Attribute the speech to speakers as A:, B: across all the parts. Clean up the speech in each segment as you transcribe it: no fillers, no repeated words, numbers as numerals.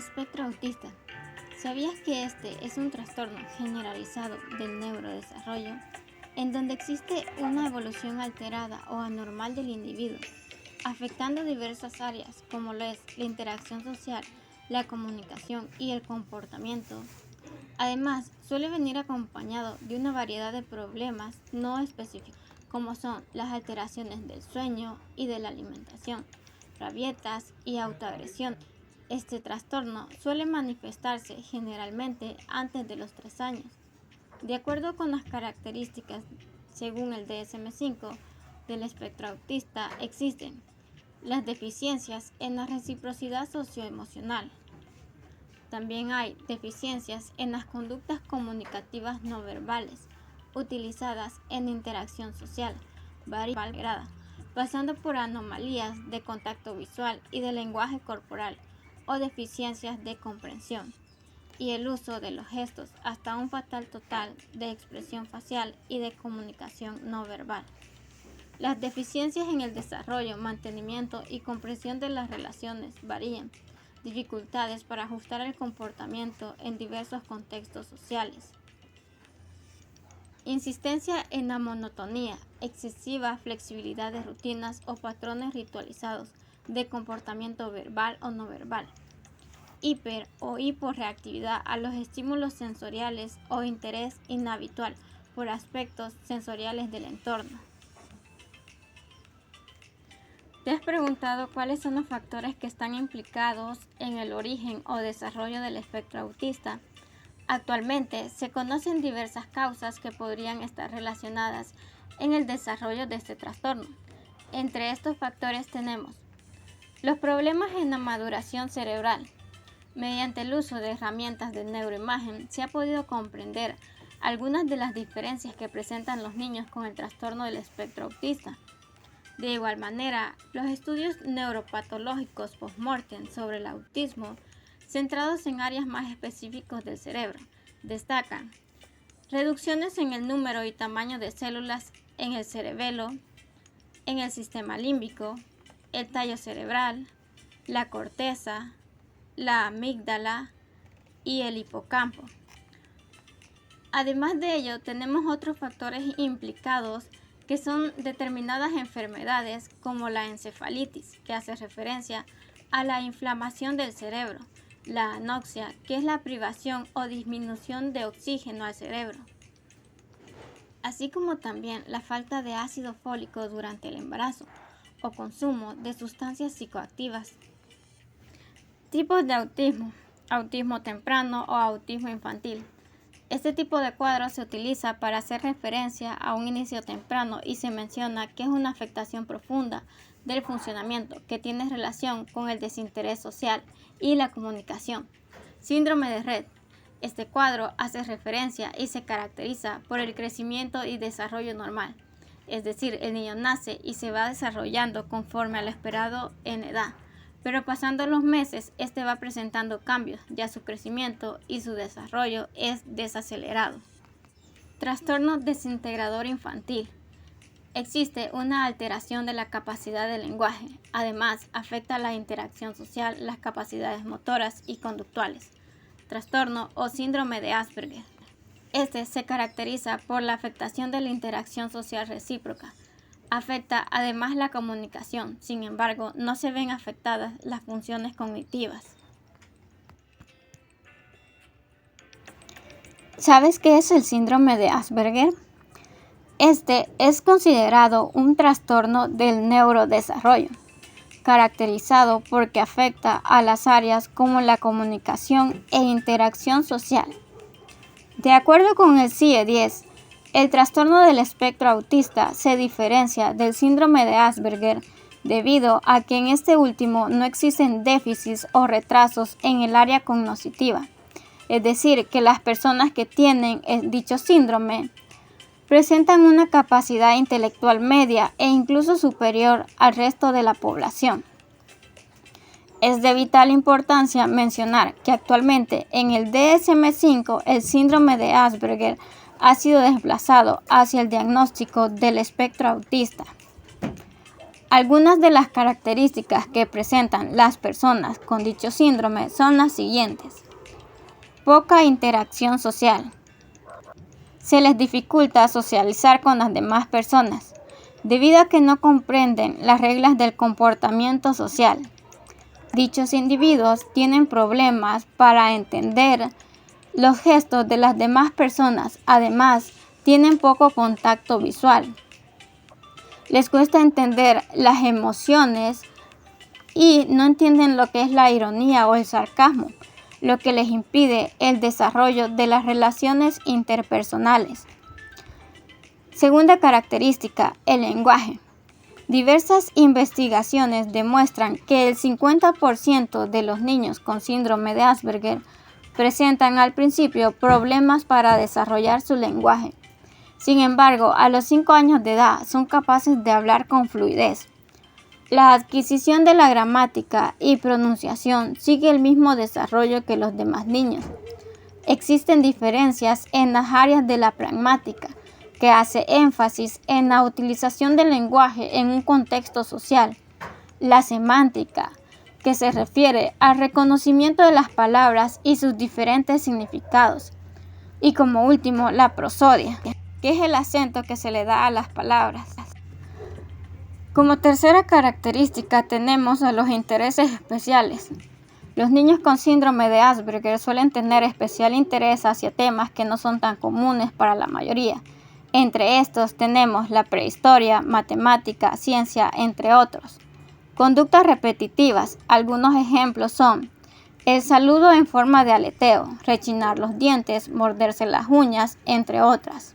A: espectro autista. ¿Sabías que este es un trastorno generalizado del neurodesarrollo, en donde existe una evolución alterada o anormal del individuo, afectando diversas áreas como lo es la interacción social, la comunicación y el comportamiento? Además, suele venir acompañado de una variedad de problemas no específicos, como son las alteraciones del sueño y de la alimentación, rabietas y autoagresión. Este trastorno suele manifestarse generalmente antes de los 3 años. De acuerdo con las características, según el DSM-5 del espectro autista, existen las deficiencias en la reciprocidad socioemocional. También hay deficiencias en las conductas comunicativas no verbales, utilizadas en interacción social, variada, pasando por anomalías de contacto visual y de lenguaje corporal, o deficiencias de comprensión y el uso de los gestos, hasta un fatal total de expresión facial y de comunicación no verbal. Las deficiencias en el desarrollo, mantenimiento y comprensión de las relaciones varían. Dificultades para ajustar el comportamiento en diversos contextos sociales. Insistencia en la monotonía, excesiva flexibilidad de rutinas o patrones ritualizados de comportamiento verbal o no verbal. Hiper o hiporreactividad a los estímulos sensoriales o interés inhabitual por aspectos sensoriales del entorno. ¿Te has preguntado cuáles son los factores que están implicados en el origen o desarrollo del espectro autista? Actualmente se conocen diversas causas que podrían estar relacionadas en el desarrollo de este trastorno. Entre estos factores tenemos los problemas en la maduración cerebral. Mediante el uso de herramientas de neuroimagen se ha podido comprender algunas de las diferencias que presentan los niños con el trastorno del espectro autista. De igual manera, los estudios neuropatológicos post-mortem sobre el autismo, centrados en áreas más específicas del cerebro, destacan reducciones en el número y tamaño de células en el cerebelo, en el sistema límbico, el tallo cerebral, la corteza, la amígdala y el hipocampo. Además de ello, tenemos otros factores implicados que son determinadas enfermedades como la encefalitis, que hace referencia a la inflamación del cerebro, la anoxia, que es la privación o disminución de oxígeno al cerebro, así como también la falta de ácido fólico durante el embarazo o consumo de sustancias psicoactivas. Tipos de autismo: autismo temprano o autismo infantil. Este tipo de cuadro se utiliza para hacer referencia a un inicio temprano y se menciona que es una afectación profunda del funcionamiento que tiene relación con el desinterés social y la comunicación. Síndrome de Rett. Este cuadro hace referencia y se caracteriza por el crecimiento y desarrollo normal, es decir, el niño nace y se va desarrollando conforme a lo esperado en edad, pero pasando los meses, este va presentando cambios, ya su crecimiento y su desarrollo es desacelerado. Trastorno desintegrador infantil. Existe una alteración de la capacidad del lenguaje, además afecta la interacción social, las capacidades motoras y conductuales. Trastorno o síndrome de Asperger. Este se caracteriza por la afectación de la interacción social recíproca. Afecta además la comunicación, sin embargo, no se ven afectadas las funciones cognitivas. ¿Sabes qué es el síndrome de Asperger? Este es considerado un trastorno del neurodesarrollo, caracterizado porque afecta a las áreas como la comunicación e interacción social. De acuerdo con el CIE-10, el trastorno del espectro autista se diferencia del síndrome de Asperger debido a que en este último no existen déficits o retrasos en el área cognitiva, es decir, que las personas que tienen dicho síndrome presentan una capacidad intelectual media e incluso superior al resto de la población. Es de vital importancia mencionar que actualmente en el DSM-5 el síndrome de Asperger ha sido desplazado hacia el diagnóstico del espectro autista. Algunas de las características que presentan las personas con dicho síndrome son las siguientes. Poca interacción social. Se les dificulta socializar con las demás personas, debido a que no comprenden las reglas del comportamiento social. Dichos individuos tienen problemas para entender los gestos de las demás personas, además tienen poco contacto visual. Les cuesta entender las emociones y no entienden lo que es la ironía o el sarcasmo, lo que les impide el desarrollo de las relaciones interpersonales. Segunda característica, el lenguaje. Diversas investigaciones demuestran que el 50% de los niños con síndrome de Asperger presentan al principio problemas para desarrollar su lenguaje. Sin embargo, a los 5 años de edad son capaces de hablar con fluidez. La adquisición de la gramática y pronunciación sigue el mismo desarrollo que los demás niños. Existen diferencias en las áreas de la pragmática, que hace énfasis en la utilización del lenguaje en un contexto social. La semántica, que se refiere al reconocimiento de las palabras y sus diferentes significados. Y como último, la prosodia, que es el acento que se le da a las palabras. Como tercera característica tenemos a los intereses especiales. Los niños con síndrome de Asperger suelen tener especial interés hacia temas que no son tan comunes para la mayoría. Entre estos tenemos la prehistoria, matemática, ciencia, entre otros. Conductas repetitivas. Algunos ejemplos son el saludo en forma de aleteo, rechinar los dientes, morderse las uñas, entre otras.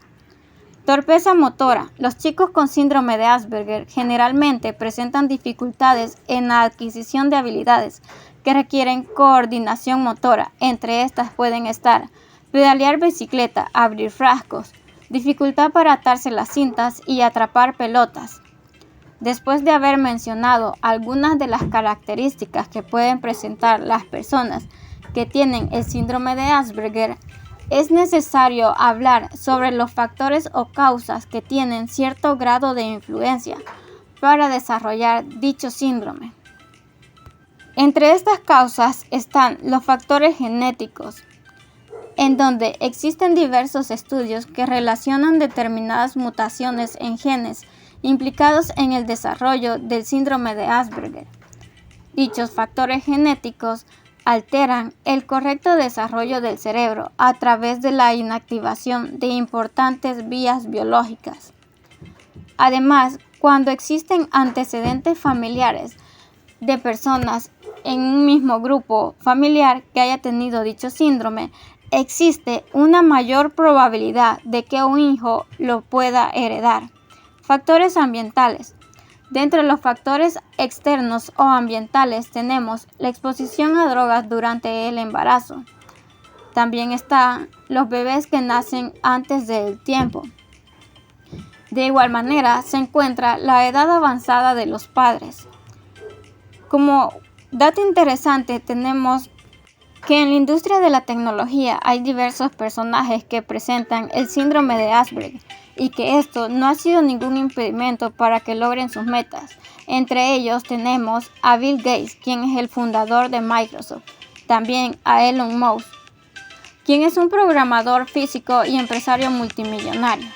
A: Torpeza motora. Los chicos con síndrome de Asperger generalmente presentan dificultades en la adquisición de habilidades que requieren coordinación motora. Entre estas pueden estar pedalear bicicleta, abrir frascos, dificultad para atarse las cintas y atrapar pelotas. Después de haber mencionado algunas de las características que pueden presentar las personas que tienen el síndrome de Asperger, es necesario hablar sobre los factores o causas que tienen cierto grado de influencia para desarrollar dicho síndrome. Entre estas causas están los factores genéticos, en donde existen diversos estudios que relacionan determinadas mutaciones en genes implicados en el desarrollo del síndrome de Asperger. Dichos factores genéticos alteran el correcto desarrollo del cerebro a través de la inactivación de importantes vías biológicas. Además, cuando existen antecedentes familiares de personas en un mismo grupo familiar que haya tenido dicho síndrome, existe una mayor probabilidad de que un hijo lo pueda heredar. Factores ambientales. Dentro de los factores externos o ambientales tenemos la exposición a drogas durante el embarazo. También están los bebés que nacen antes del tiempo. De igual manera se encuentra la edad avanzada de los padres. Como dato interesante tenemos que en la industria de la tecnología hay diversos personajes que presentan el síndrome de Asperger y que esto no ha sido ningún impedimento para que logren sus metas. Entre ellos tenemos a Bill Gates, quien es el fundador de Microsoft, también a Elon Musk, quien es un programador físico y empresario multimillonario.